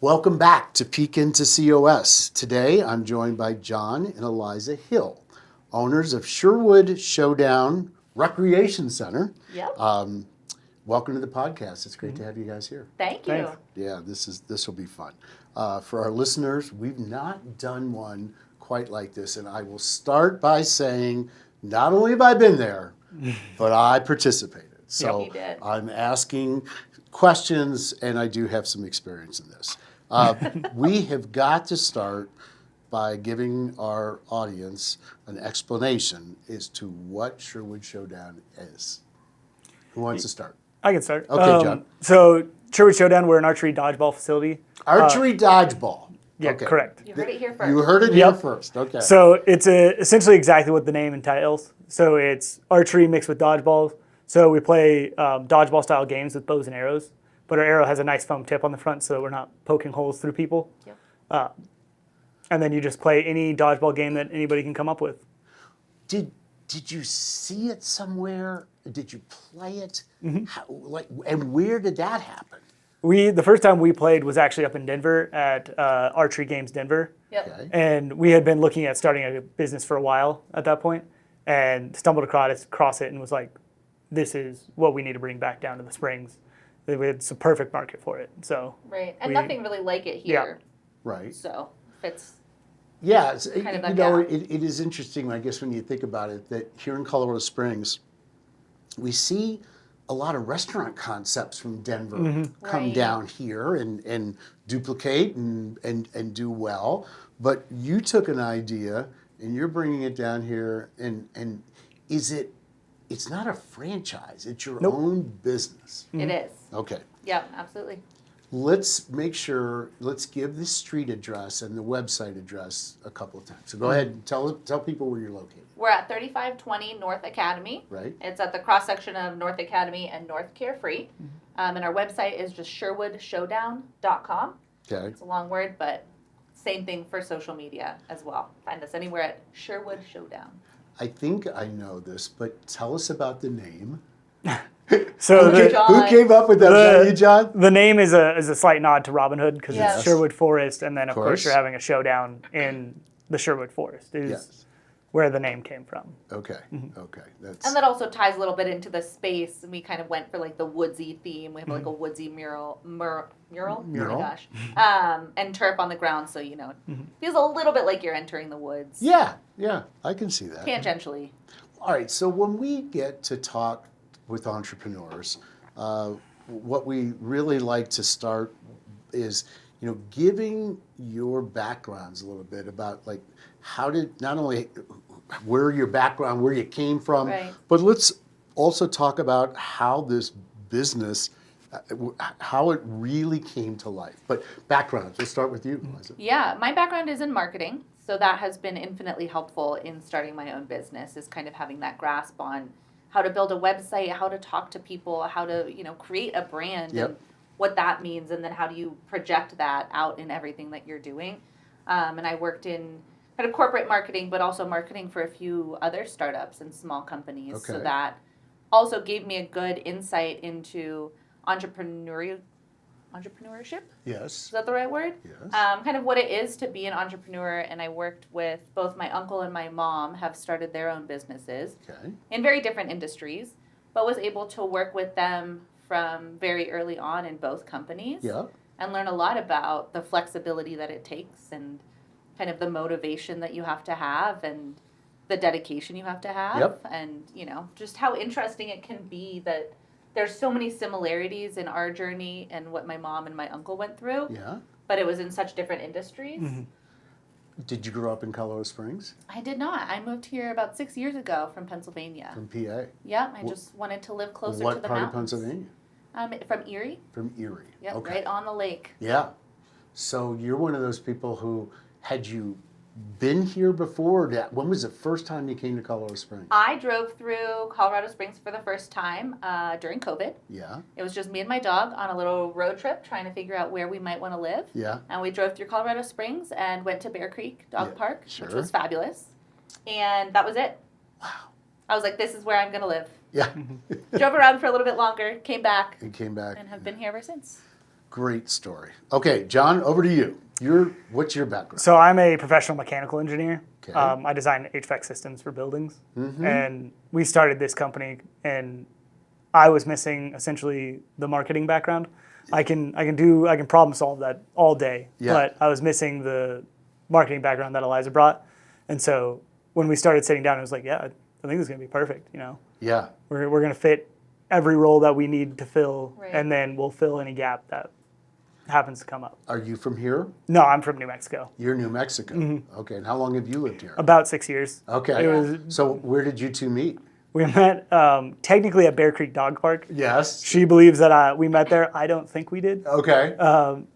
Welcome back to Peek into COS. Today I'm joined by John and Eliza Hill, owners of Sherwood Showdown Recreation Center. Yep. Welcome to the podcast. It's great to have you guys here. Thank you. Thanks. Yeah, this will be fun. For our listeners, we've not done one quite like this, and I will start by saying not only have I been there, but I participated. So You did. I'm asking questions, and I do have some experience in this. We have got to start by giving our audience an explanation as to what Sherwood Showdown is. Who wants to start? I can start. Okay, John. So Sherwood Showdown, we're an archery dodgeball facility. Archery Dodgeball. Yeah, Okay. correct. You heard it here first. You heard it here Yep. first. Okay. So it's essentially exactly what the name entails. So it's archery mixed with dodgeball. So we play dodgeball style games with bows and arrows, but our arrow has a nice foam tip on the front so that we're not poking holes through people. Yep. Mm-hmm. And then you just play any dodgeball game that anybody can come up with. Did you see it somewhere? Did you play it? How, and where did that happen? The first time we played was actually up in Denver at Archery Games Denver. Yep. Okay. And we had been looking at starting a business for a while at that point and stumbled across it and was like, this is what we need to bring back down to the Springs. It's a perfect market for it. So Right. And nothing really like it here. Right. So fits. Yeah, it's, Kind of you that know, gap. it is interesting, I guess, when you think about it, that here in Colorado Springs, we see a lot of restaurant concepts from Denver come Right. down here and duplicate and do well. But you took an idea and you're bringing it down here, and it's not a franchise, it's your Nope. own business. It is. Okay. Yep, absolutely. Let's give the street address and the website address a couple of times. So go ahead and tell people where you're located. We're at 3520 North Academy. Right. It's at the cross section of North Academy and North Carefree. And our website is just sherwoodshowdown.com. Okay. It's a long word, but same thing for social media as well. Find us anywhere at Sherwood Showdown. I think I know this, but tell us about the name. So Okay, the, John. Who came up with that? Was that you, John? the name is a slight nod to Robin Hood because Yes. it's Sherwood Forest, and then of course. course you're having a showdown in the Sherwood Forest is Yes. where the name came from. Okay. Okay. That's And that also ties a little bit into the space. And we kind of went for like the woodsy theme. We have like a woodsy mural? Oh Mural. my gosh. And turf on the ground. So, feels a little bit like you're entering the woods. yeah. I can see that. Tangentially. All right. So when we get to talk with entrepreneurs, what we really like to start is, giving your backgrounds a little bit about like how did not only where your background, where you came from, Right. but let's also talk about how this business, how it really came to life. But backgrounds, let's start with you, Eliza. Yeah, my background is in marketing. So that has been infinitely helpful in starting my own business, is kind of having that grasp on how to build a website, how to talk to people, how to, create a brand Yep. and what that means, and then how do you project that out in everything that you're doing. And I worked in kind of corporate marketing, but also marketing for a few other startups and small companies. Okay. So that also gave me a good insight into entrepreneurship. Yes. Is that the right word? Yes. Kind of what it is to be an entrepreneur. And I worked with both my uncle and my mom have started their own businesses Okay. in very different industries, but was able to work with them from very early on in both companies. Yeah. And learn a lot about the flexibility that it takes and kind of the motivation that you have to have and the dedication you have to have. Yep. And, just how interesting it can be that there's so many similarities in our journey and what my mom and my uncle went through, Yeah. but it was in such different industries. Did you grow up in Colorado Springs? I did not. I moved here about 6 years ago from Pennsylvania. From PA? Yeah, I just wanted to live closer What to the part mountains. of Pennsylvania? From Erie. From Erie. Yep, Okay. right on the lake. Yeah. So you're one of those people who, had you been here before? When was the first time you came to Colorado Springs? I drove through Colorado Springs for the first time during COVID. Yeah. It was just me and my dog on a little road trip trying to figure out where we might want to live. Yeah. And we drove through Colorado Springs and went to Bear Creek Dog Yeah, Park, sure. which was fabulous. And that was it. Wow. I was like, this is where I'm going to live. Yeah. Drove around for a little bit longer, came back, And came back. and have been here ever since. Great story. Okay, John, over to you. What's your background? So I'm a professional mechanical engineer. Okay. I design HVAC systems for buildings, and we started this company, and I was missing essentially the marketing background. I can problem solve that all day, but I was missing the marketing background that Eliza brought, and so when we started sitting down, I was like, yeah, I think this is gonna be perfect. Yeah. We're gonna fit every role that we need to fill, Right. and then we'll fill any gap that happens to come up. Are you from here? No, I'm from New Mexico. You're New Mexico. Okay, and how long have you lived here? About 6 years. Okay. It was, So where did you two meet? we met technically at Bear Creek Dog Park. Yes. She believes that we met there. I don't think we did. Okay.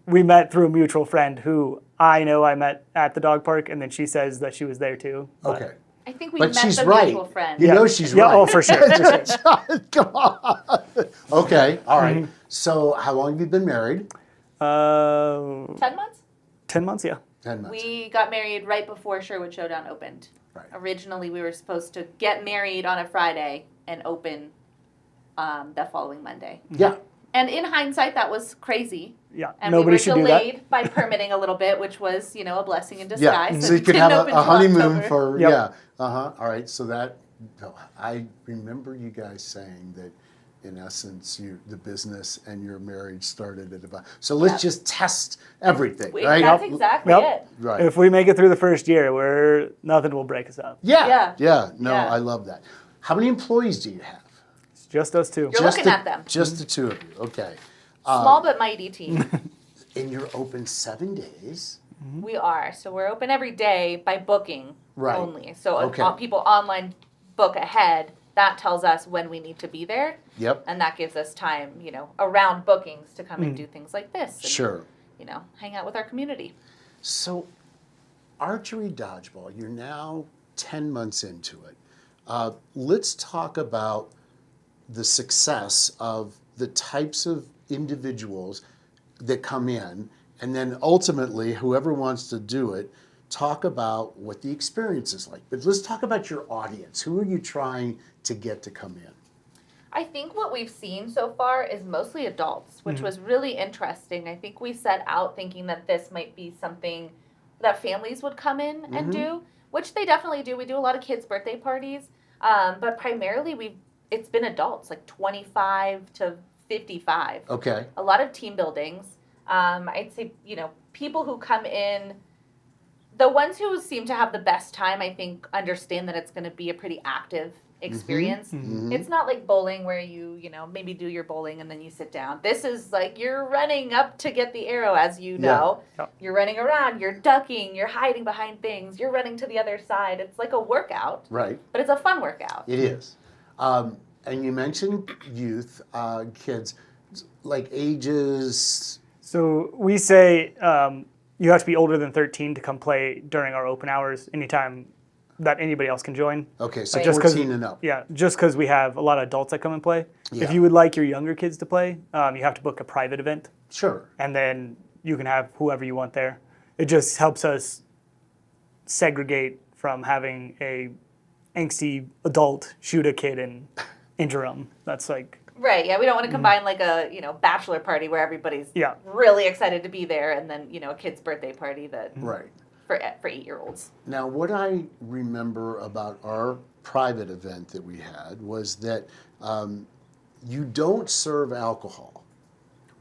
We met through a mutual friend who I know I met at the dog park, and then she says that she was there too. But- Okay. I think we But met she's the right. mutual friend. You know she's Yeah, right. oh, for sure. Come on. Okay, all right. So how long have you been married? 10 months? 10 months, yeah. 10 months. We got married right before Sherwood Showdown opened. Right. Originally, we were supposed to get married on a Friday and open the following Monday. Yeah. And in hindsight, that was crazy. Yeah, And nobody we were should do that. delayed by permitting a little bit, which was, a blessing in Yeah. disguise. So you it could didn't have open a till honeymoon October. for Yep. yeah. All right. So I remember you guys saying that in essence the business and your marriage started at about. So let's Yeah. just test everything, We- right? That's exactly Yep. it. Right. If we make it through the first year, nothing will break us up. Yeah. Yeah. No, Yeah. I love that. How many employees do you have? It's just us two. You're looking at them. Just the two of you. Okay. Small but mighty team. And you're open 7 days. We are. So we're open every day by booking Right. only. So Okay. if people online book ahead, that tells us when we need to be there. Yep. And that gives us time, around bookings to come and do things like this. And, Sure. hang out with our community. So, Archery Dodgeball, you're now 10 months into it. Let's talk about the success of the types of individuals that come in, and then ultimately, whoever wants to do it, talk about what the experience is like. But let's talk about your audience. Who are you trying to get to come in? I think what we've seen so far is mostly adults, which was really interesting. I think we set out thinking that this might be something that families would come in and do, which they definitely do. We do a lot of kids' birthday parties, but primarily it's been adults, like 25 to 55. Okay. A lot of team buildings. I'd say, people who come in, the ones who seem to have the best time, I think, understand that it's going to be a pretty active experience. It's not like bowling where you maybe do your bowling and then you sit down. This is like you're running up to get the arrow, as you know. Yeah. You're running around, you're ducking, you're hiding behind things, you're running to the other side. It's like a workout, Right. but it's a fun workout. It is. And you mentioned youth, kids, like ages. So we say you have to be older than 13 to come play during our open hours anytime that anybody else can join. Okay, so Right. Just 'cause- 14 and up. Yeah, just because we have a lot of adults that come and play. Yeah. If you would like your younger kids to play, you have to book a private event, Sure. and then you can have whoever you want there. It just helps us segregate from having a angsty adult shoot a kid and injure them. That's like, Right, yeah, we don't want to combine like a, bachelor party where everybody's yeah. really excited to be there and then, a kid's birthday party that Right. for 8-year-olds. Now, what I remember about our private event that we had was that you don't serve alcohol,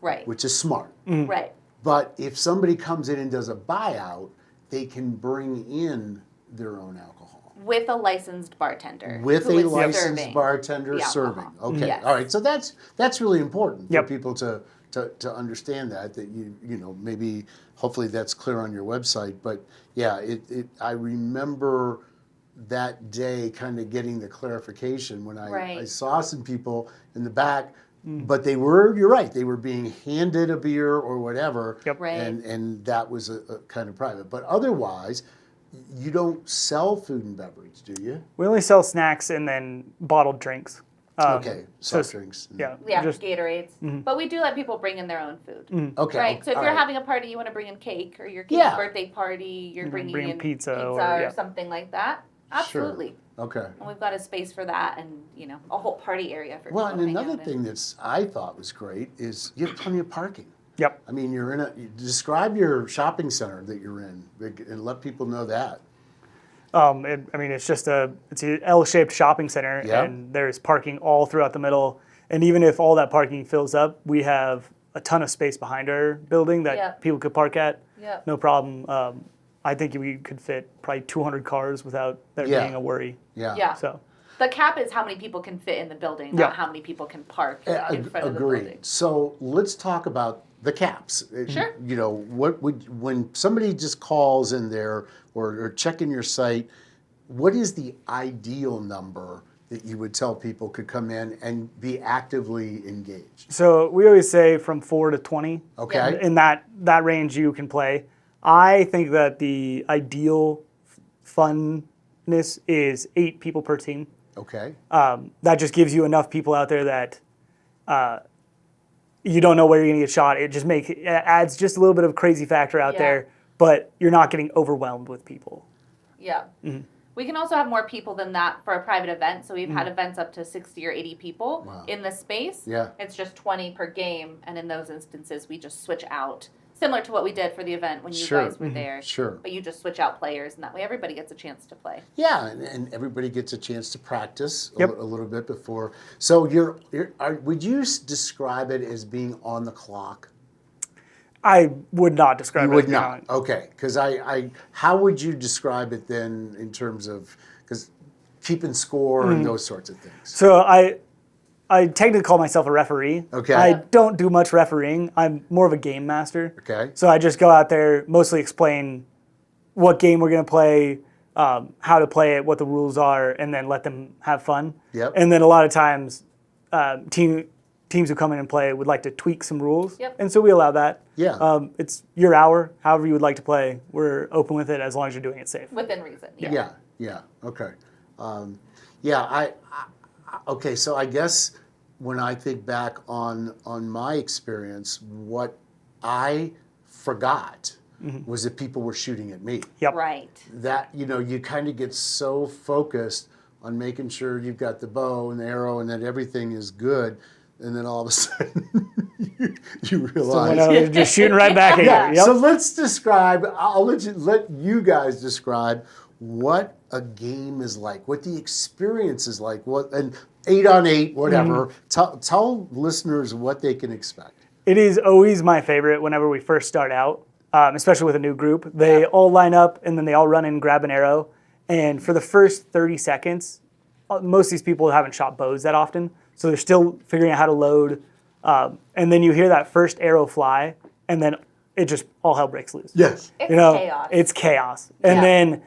Right. which is smart. Right. But if somebody comes in and does a buyout, they can bring in their own alcohol. With a licensed bartender. With who a is licensed serving bartender the serving. alcohol. Okay, Yes. all right. So that's really important Yep. for people to understand that maybe hopefully that's clear on your website. But yeah, I remember that day kind of getting the clarification when I Right. saw some people in the back. But you're right, they were being handed a beer or whatever, Yep. Right. and that was a kind of private. But otherwise, you don't sell food and beverage, do you? We only sell snacks and then bottled drinks. Okay, so- soft drinks. Yeah, Yeah, just Gatorades. But we do let people bring in their own food. Okay. Right. So if all you're right. having a party, you want to bring in cake, or your kid's Yeah. birthday party, you're bringing bring in pizza or- or yeah. something like that. Absolutely. Okay. And we've got a space for that, and a whole party area for Well, people and to hang another out in. thing I thought was great is you have plenty of parking. Yep. I mean, describe your shopping center that you're in and let people know that. It's just it's an L-shaped shopping center, Yeah. and there's parking all throughout the middle. And even if all that parking fills up, we have a ton of space behind our building that Yep. people could park at. Yep. No problem. I think we could fit probably 200 cars without there Yeah. being a worry. Yeah. Yeah. So The cap is how many people can fit in the building, Yeah. not how many people can park in front of the Agreed. building. So let's talk about the caps. Sure. You know, when somebody just calls in there or checking your site, what is the ideal number that you would tell people could come in and be actively engaged? So we always say from 4 to 20. Okay. In that range you can play. I think that the ideal funness is 8 people per team. Okay. That just gives you enough people out there that you don't know where you're going to get shot. It adds just a little bit of crazy factor out Yeah. there, but you're not getting overwhelmed with people. Yeah. Mm-hmm. We can also have more people than that for a private event. So we've had events up to 60 or 80 people Wow. in the space. Yeah. It's just 20 per game. And in those instances, we just switch out. Similar to what we did for the event when you Sure. guys were there. Sure. But you just switch out players, and that way everybody gets a chance to play. Yeah, and everybody gets a chance to practice Yep. a little bit before. So would you describe it as being on the clock? I would not describe You it would as being not. on- Okay, because how would you describe it then in terms of because keeping score and those sorts of things? So I technically call myself a referee. Okay. I don't do much refereeing. I'm more of a game master. Okay. So I just go out there, mostly explain what game we're going to play, how to play it, what the rules are, and then let them have fun. Yep. And then a lot of times, teams who come in and play would like to tweak some rules. Yep. And so we allow that. Yeah. It's your hour, however you would like to play. We're open with it as long as you're doing it safe. Within reason. Yeah. Okay. Okay. So I guess when I think back on my experience, what I forgot was that people were shooting at me. Yep. Right. That you kind of get so focused on making sure you've got the bow and the arrow and that everything is good, and then all of a sudden you realize. They're just shooting right back at Yeah. you. Yep. So let's describe. I'll let you guys describe what a game is like, what the experience is like, and 8-on-8, whatever. Tell listeners what they can expect. It is always my favorite whenever we first start out, especially with a new group. They all line up and then they all run in and grab an arrow. And for the first 30 seconds, most of these people haven't shot bows that often, so they're still figuring out how to load. And then you hear that first arrow fly, and then it just all hell breaks loose. Yes. It's chaos. It's chaos. And then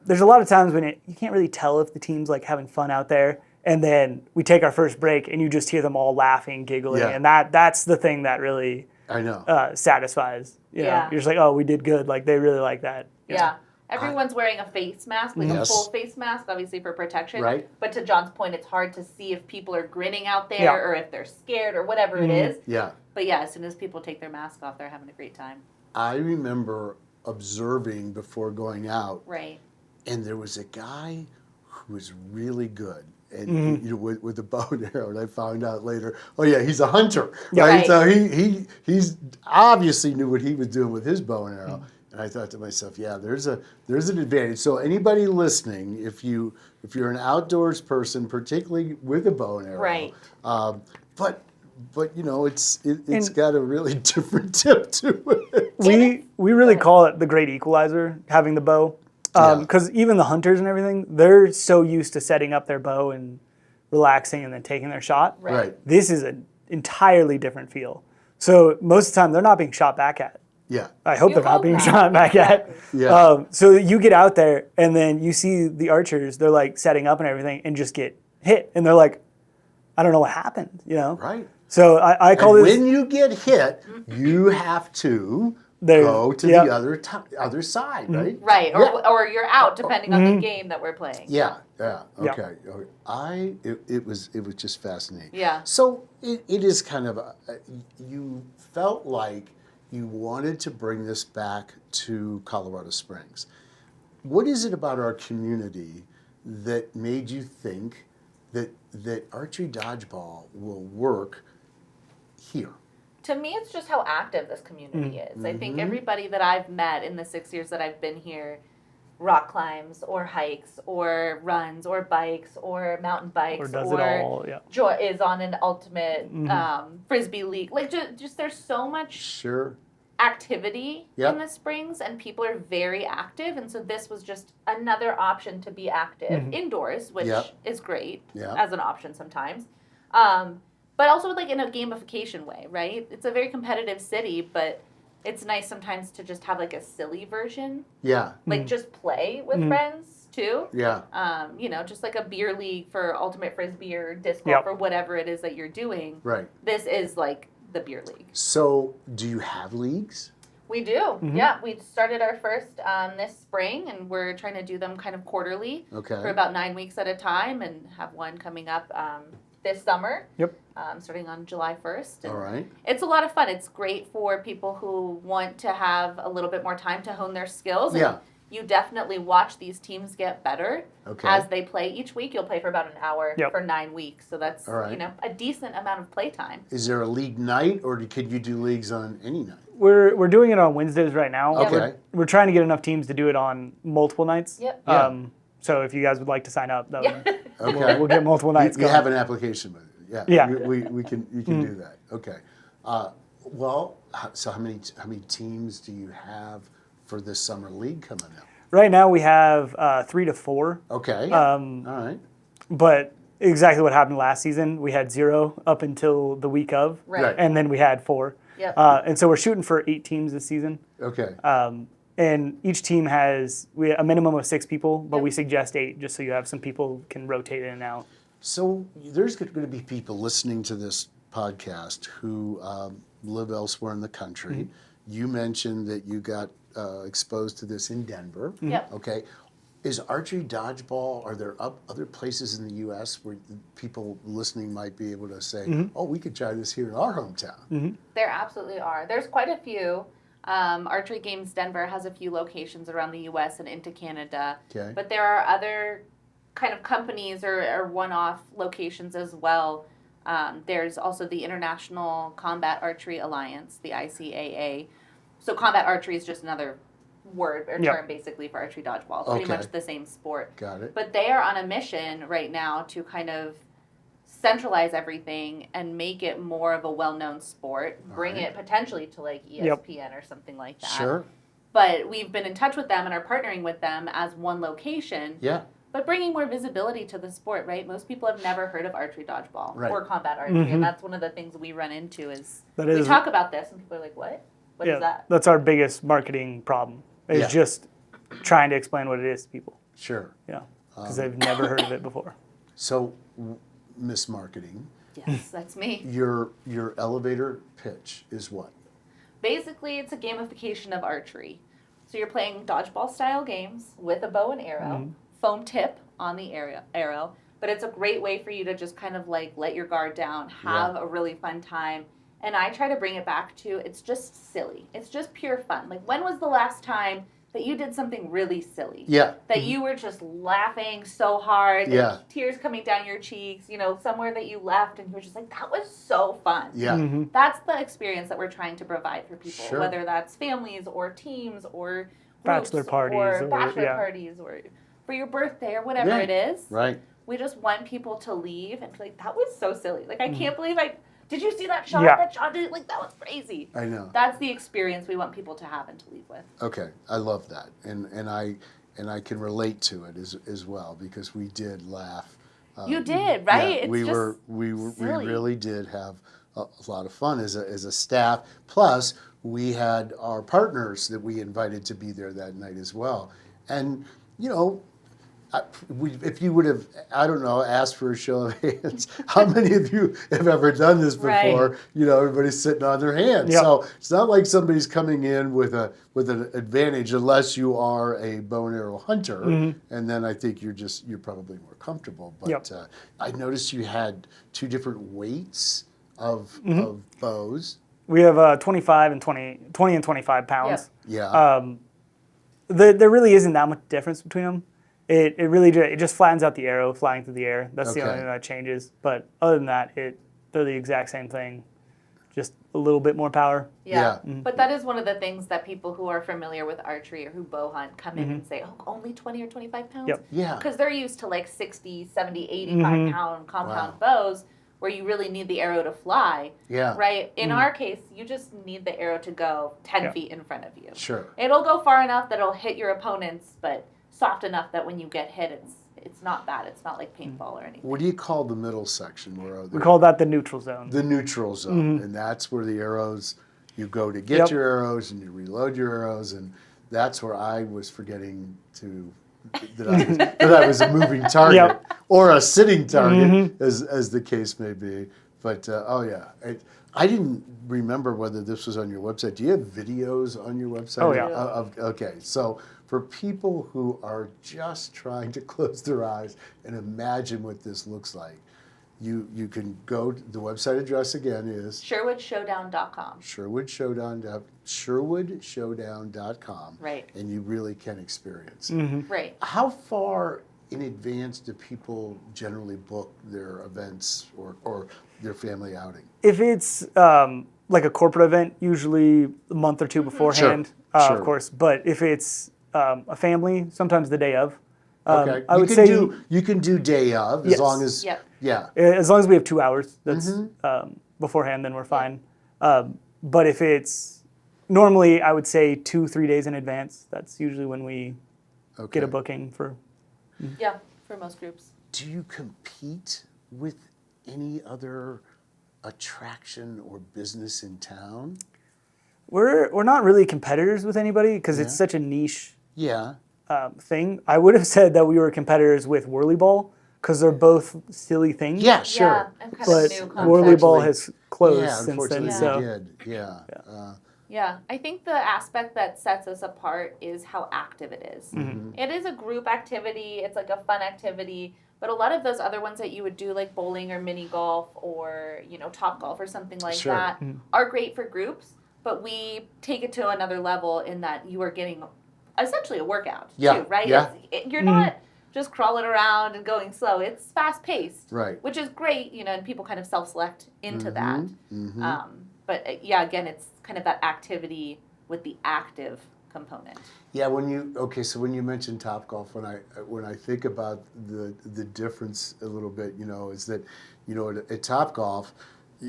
there's a lot of times when you can't really tell if the team's like having fun out there. And then we take our first break, and you just hear them all laughing, giggling, Yeah. and that's the thing that really I know. satisfies. You know? Yeah. You're just like, oh, we did good. Like they really like that. You know? Yeah. Everyone's wearing a face mask, like a Yes. full face mask, obviously for protection. Right. But to John's point, it's hard to see if people are grinning out there Yeah. or if they're scared or whatever it is. Yeah. But yeah, as soon as people take their mask off, they're having a great time. I remember observing before going out, Right. and there was a guy who was really good. And with the bow and arrow, and I found out later. Oh yeah, he's a hunter, right? Right. So he's obviously knew what he was doing with his bow and arrow. And I thought to myself, yeah, there's an advantage. So anybody listening, if you're an outdoors person, particularly with a bow and arrow, Right. But it's got a really different tip to it. We really call it the great equalizer, having the bow. Because even the hunters and everything, they're so used to setting up their bow and relaxing and then taking their shot. Right. This is an entirely different feel. So most of the time, they're not being shot back at. Yeah. I hope You they're not hope being not. shot back at. Yeah. So you get out there and then you see the archers, they're like setting up and everything and just get hit. And they're like, I don't know what happened, you know? Right. So I call And this... when you get hit, you have to There- go to yep. the other side, right? Right. Or you're out depending on Mm-hmm. the game that we're playing. Yeah. Yeah. Okay. It was just fascinating. Yeah. So it is kind of you felt like you wanted to bring this back to Colorado Springs. What is it about our community that made you think that Archery Dodgeball will work here? To me, it's just how active this community is. I think everybody that I've met in the 6 years that I've been here, rock climbs or hikes or runs or bikes or mountain bikes Or does it all, yeah. Is on an ultimate frisbee league. Like just there's so much Sure. activity Yep. in the springs, and people are very active, and so this was just another option to be active indoors, which Yep. is great Yeah. as an option sometimes. But also like in a gamification way, right? It's a very competitive city, but it's nice sometimes to just have like a silly version, Yeah. like just play with friends too. Yeah. Just like a beer league for ultimate frisbee or disc Yep. golf or whatever it is that you're doing. Right. This is like the beer league. So, do you have leagues? We do. Yeah, we started our first this spring, and we're trying to do them kind of quarterly Okay. for about 9 weeks at a time, and have one coming up this summer. Yep. Starting on July 1st. And All right. it's a lot of fun. It's great for people who want to have a little bit more time to hone their skills. And Yeah. you definitely watch these teams get better Okay. as they play each week. You'll play for about an hour Yep. for 9 weeks. So that's, All right. a decent amount of play time. Is there a league night, or could you do leagues on any night? We're doing it on Wednesdays right now. Okay. We're trying to get enough teams to do it on multiple nights. Yep. Yeah. So if you guys would like to sign up, Yeah. Okay. we'll get multiple nights You going. have an application with it. Yeah. Yeah. We can do that. Okay. So how many teams do you have for this summer league coming up? Right now we have 3 to 4. Okay. All right. But exactly what happened last season, we had 0 up until the week of, Right. and then we had 4. Yep. And so we're shooting for 8 teams this season. Okay. And each team has a minimum of 6 people, but Yep. we suggest 8 just so you have some people can rotate in and out. So there's going to be people listening to this podcast who live elsewhere in the country. You mentioned that you got exposed to this in Denver. Yep. Okay. Is archery dodgeball, are there other places in the U.S. where people listening might be able to say, oh, we could try this here in our hometown? There absolutely are. There's quite a few. Archery Games Denver has a few locations around the U.S. and into Canada. Okay. But there are other kind of companies or one-off locations as well. There's also the International Combat Archery Alliance, the ICAA. So combat archery is just another word or Yep. term basically for archery dodgeball. Pretty Okay. much the same sport. Got it. But they are on a mission right now to kind of centralize everything and make it more of a well-known sport, bring right. it potentially to like ESPN or something like that. Sure. But we've been in touch with them and are partnering with them as one location, Yeah. but bringing more visibility to the sport, right? Most people have never heard of archery dodgeball Right. or combat archery, and that's one of the things we run into is That we is- talk about this and people are like, what? What is that? That's our biggest marketing problem. Is Yeah. just trying to explain what it is to people. Sure. Yeah, because they've never heard of it before. So, Miss Marketing, Yes, that's me. your elevator pitch is what? Basically, it's a gamification of archery. So you're playing dodgeball style games with a bow and arrow, foam tip on the arrow, but it's a great way for you to just kind of like let your guard down, have a really fun time. And I try to bring it back to it's just silly. It's just pure fun. Like when was the last time that you did something really silly? Yeah. That you were just laughing so hard, Yeah. like tears coming down your cheeks, somewhere that you left and you were just like, that was so fun. Yeah. That's the experience that we're trying to provide for people, Sure. whether that's families or teams or Bachelor groups parties or or- bachelor yeah. parties or for your birthday or whatever Yeah. it is. Right. We just want people to leave and be like, that was so silly. Like, I can't believe did you see that shot? Yeah. That shot did like that was crazy. I know. That's the experience we want people to have and to leave with. Okay, I love that, and I can relate to it as well because we did laugh. You did, right? Yeah, It's we just we silly. really did have a lot of fun as a staff. Plus, we had our partners that we invited to be there that night as well, and if you would have, I don't know, asked for a show of hands, how many of you have ever done this before? Right. Everybody's sitting on their hands. Yep. So it's not like somebody's coming in with an advantage unless you are a bow and arrow hunter, and then I think you're probably more comfortable. But Yep. I noticed you had 2 different weights of bows. We have 25 and 20 and 25 pounds. Yeah. There really isn't that much difference between them. It really just flattens out the arrow flying through the air. That's the only Okay. thing that changes. But other than that, they're the exact same thing. just a little bit more power. Yeah. Yeah. But that is one of the things that people who are familiar with archery or who bow hunt come in and say, oh, only 20 or 25 pounds? Yep. Yeah. Because they're used to like 60, 70, 85 pound compound bows where you really need the arrow to fly. Yeah. Right? In our case, you just need the arrow to go 10 Yeah. feet in front of you. Sure. It'll go far enough that it'll hit your opponents, but soft enough that when you get hit, it's not bad. It's not like paintball or anything. What do you call the middle section? Where We call that the neutral zone. the neutral zone, and that's where the arrows, you go to get Yep. your arrows and you reload your arrows, and that's where I was forgetting to that I was a moving target Yep. or a sitting target, as the case may be. But I didn't remember whether this was on your website. Do you have videos on your website? Oh, yeah. Okay, so for people who are just trying to close their eyes and imagine what this looks like, you can go to the website address again is SherwoodShowdown.com. SherwoodShowdown.com. Right. And you really can experience it. Right. How far in advance do people generally book their events or their family outing? If it's like a corporate event, usually a month or two beforehand, Sure. of course. But if it's a family, sometimes the day of. Okay. I would say you can do day of as Yes. long as Yep. yeah. as long as we have 2 hours, that's beforehand, then we're fine. But if it's normally, I would say 2-3 days in advance. That's usually when we Okay. get a booking for. Yeah, for most groups. Do you compete with any other attraction or business in town? We're not really competitors with anybody because it's such a niche Yeah. thing. I would have said that we were competitors with Whirly Ball because they're both silly things. Yeah, sure. Yeah, I'm kind But of new concept. Whirly Ball Unfortunately- has closed Yeah, since unfortunately then. they So did. Yeah. Yeah, I think the aspect that sets us apart is how active it is. It is a group activity, it's like a fun activity, but a lot of those other ones that you would do, like bowling or mini golf or, Top Golf or something like Sure. that, are great for groups, but we take it to another level in that you are getting essentially a workout, Yeah, too, right? yeah. You're not just crawling around and going slow. It's fast-paced, Right. which is great, and people kind of self-select into that. Mm-hmm. But again, it's kind of that activity with the active component. Yeah, when you mentioned Top Golf, when I think about the difference a little bit, is that at Top Golf,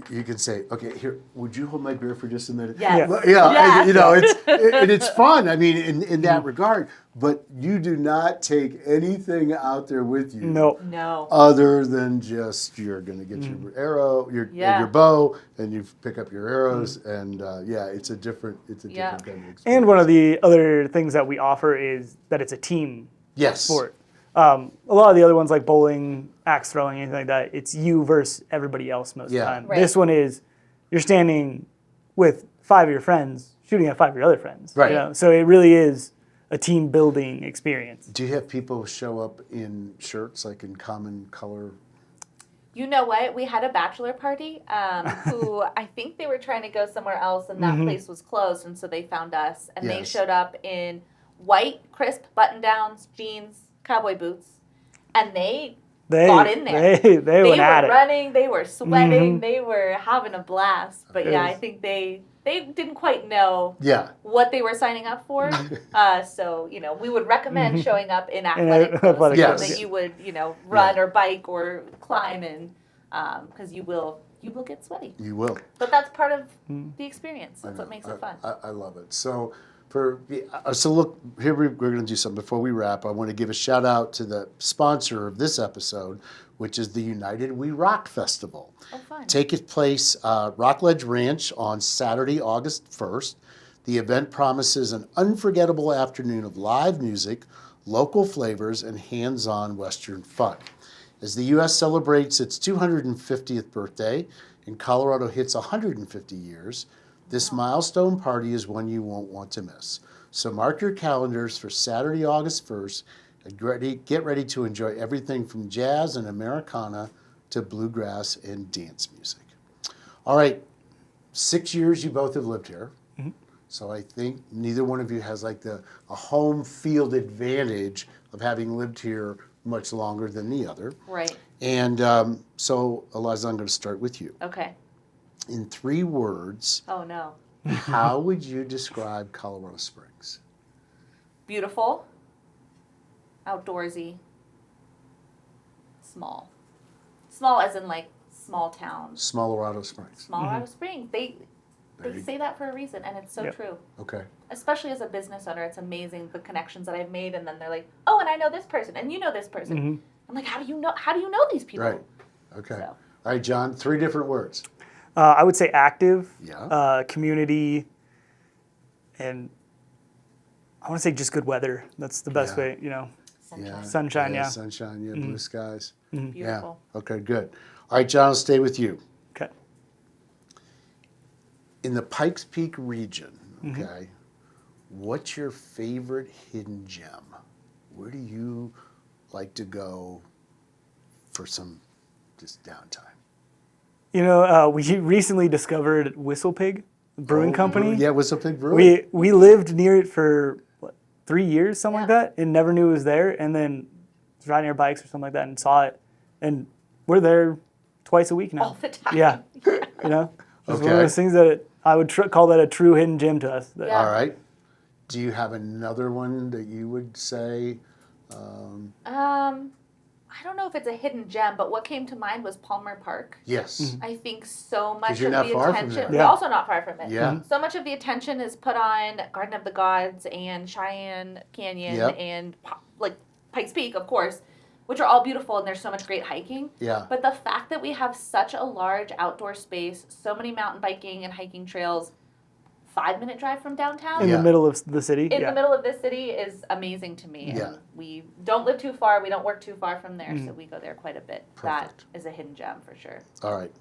you can say, okay, here, would you hold my beer for just a minute? Yes. Yeah, Yes. it's fun. I mean, in that regard, but you do not take anything out there with you. No. Other than just you're going to get your arrow, your bow, and you pick up your arrows, and it's a different kind of experience. and one of the other things that we offer is that it's a team sport. A lot of the other ones like bowling, axe throwing, anything like that, it's you versus everybody else most of the time. Right. This one is you're standing with 5 of your friends shooting at 5 of your other friends. Right. So it really is a team building experience. Do you have people show up in shirts, like in common color? You know what? We had a bachelor party who I think they were trying to go somewhere else and that place was closed, and so they found us. And they Yes. showed up in white, crisp button-downs, jeans, cowboy boots, and they got in there. They went were at it. running, they were sweating, they were having a blast. But yeah, I think they didn't quite know Yeah. what they were signing up for. So, we would recommend showing up in athletic clothes athletic so clothes. that you would, run or bike or climb in, because you will get sweaty. You will. But that's part of the experience. That's what makes it fun. I love it. So look, here we're going to do something before we wrap. I want to give a shout out to the sponsor of this episode, which is the United We Rock Festival. Oh, fun. Take place Rockledge Ranch on Saturday, August 1st. The event promises an unforgettable afternoon of live music, local flavors, and hands-on Western fun. As the U.S. celebrates its 250th birthday and Colorado hits 150 years, this milestone party is one you won't want to miss. So mark your calendars for Saturday, August 1st, and get ready to enjoy everything from jazz and Americana to bluegrass and dance music. All right, 6 years you both have lived here. So I think neither one of you has like a home field advantage of having lived here much longer than the other. Right. And so, Eliza, I'm going to start with you. Okay. in 3 words, Oh no. how would you describe Colorado Springs? Beautiful. Outdoorsy. Small. Small as in like small towns. Smallorado Springs. Smallorado Springs. They There you- say that for a reason, and it's so Yep. true. Okay. Especially as a business owner, it's amazing the connections that I've made, and then they're like, "Oh, and I know this person, and you know this person." I'm like, "How do you know? How do you know these people?" Right. Okay. So. All right, John, 3 different words. I would say active, Yeah. community, and I want to say just good weather. That's the best Yeah. way, you know. Sunshine. Sunshine, yeah. Sunshine, yeah, blue skies. Beautiful. Yeah. Okay, good. All right, John, I'll stay with you. Okay. In the Pikes Peak region, okay, what's your favorite hidden gem? Where do you like to go for some just downtime? You know, we recently discovered Whistle Pig Brewing Company. Yeah, Whistle Pig Brewing. We lived near it for, what, 3 years, something like Yeah. that, and never knew it was there. And then was riding our bikes or something like that and saw it. And we're there twice a week now. All the time. Yeah. You know? It's one of Okay. those things that I would call that a true hidden gem to us. That- Yeah. All right. Do you have another one that you would say? I don't know if it's a hidden gem, but what came to mind was Palmer Park. Yes. I think so much you're of not the far from attention. there. We're Yeah. also not far from it. Yeah. So much of the attention is put on Garden of the Gods and Cheyenne Canyon Yep. and like Pikes Peak, of course, which are all beautiful and there's so much great hiking. Yeah. But the fact that we have such a large outdoor space, so many mountain biking and hiking trails, 5-minute drive from downtown. In Yeah. the middle of the city. In yeah. the middle of this city is amazing to me. Yeah. And we don't live too far. We don't work too far from there, so we go there quite a bit. Perfect. That is a hidden gem for sure. All right.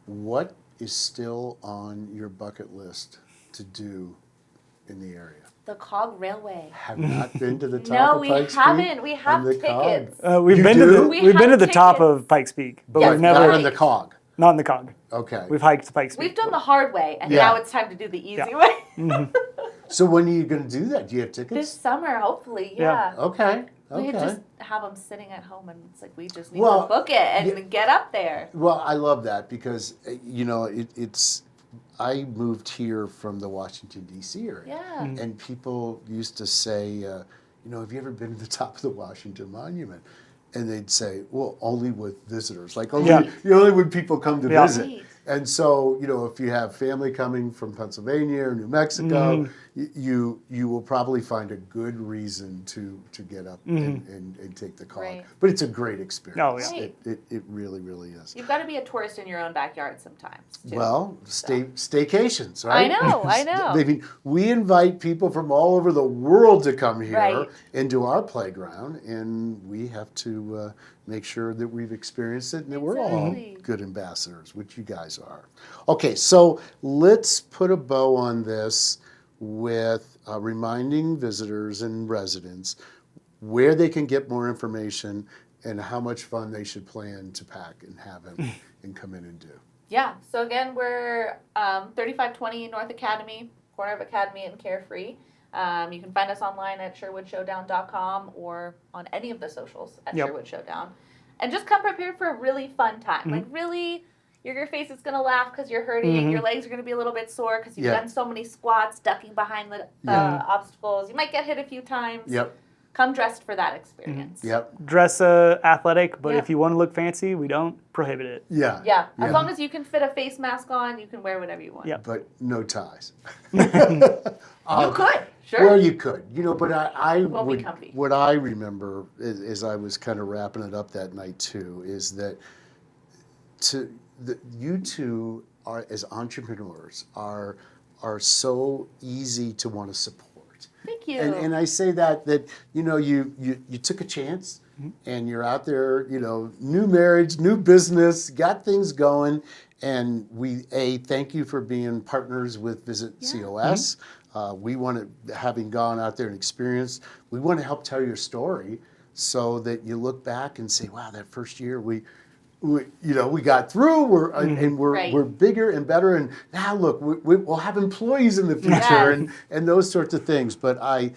What is still on your bucket list to do in the area? The Cog Railway. Have not been to the top No, of we Pikes Peak haven't. We have on the tickets. Cog? We've You been to do? the We we've been to have the top tickets. of Pikes Peak, but Yeah, we've Not never on the Cog. not in the Cog. Okay. We've hiked to Pikes Peak. We've done the hard way, and Yeah. now it's time to do the easy Yeah. way. So when are you going to do that? Do you have This tickets? summer, hopefully, Yeah. yeah. Okay. We Okay. just have them sitting at home, and it's like we just need Well, to book it and get up there. Well, I love that because you know it's. I moved here from the Washington D.C. area, Yeah. and people used to say, you know, have you ever been to the top of the Washington Monument? And they'd say, well, only with visitors, like only Yeah. only when people come to Yeah. visit. Right. And so, you know, if you have family coming from Pennsylvania or New Mexico, you will probably find a good reason to get up and take the Cog. Right. But it's a great experience. Oh, yeah. It really, really is. You've got to be a tourist in your own backyard sometimes. Too. Well, staycations, right? I know. I mean, we invite people from all over the world to come here Right. into our playground, and we have to make sure that we've experienced it and that we're all Exactly. good ambassadors, which you guys are. Okay, so let's put a bow on this with reminding visitors and residents where they can get more information and how much fun they should plan to pack and have and come in and do. Yeah. So again, we're 3520 North Academy, corner of Academy and Carefree. You can find us online at SherwoodShowdown.com or on any of the socials at Yep. Sherwood Showdown. And just come prepared for a really fun time. Like really, your face is going to laugh because you're hurting. Your legs are going to be a little bit sore because you've Yeah. done so many squats, ducking behind the obstacles. You might get hit a few times. Yep, Come dressed for that experience. yep, Dress athletic, but Yeah. if you want to look fancy, we don't prohibit it. yeah. Yeah. Yeah. As long as you can fit a face mask on, you can wear whatever you want. Yeah. But no ties. You could. Sure. Well, you could, you know, but I Won't be would, comfy. what I remember as I was kind of wrapping it up that night too, is that you two are, as entrepreneurs, are so easy to want to support. Thank you. And I say that you know you took a chance and you're out there, you know, new marriage, new business, got things going, and we thank you for being partners with Visit COS. We want to, having gone out there and experienced, we want to help tell your story so that you look back and say, wow, that first year we you know, we got through. And we're Right. we're bigger and better. And now look, we'll have employees in the future and those sorts of things. But I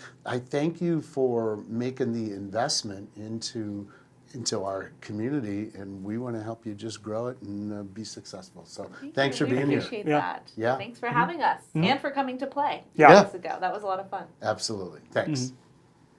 thank you for making the investment into into our community, and we want to help you just grow it and be successful. So Thank thanks you. for We being here. appreciate Yeah. that. Yeah. Thanks for having us and for coming to play Yeah. weeks ago. That was a lot of fun. Absolutely. Thanks.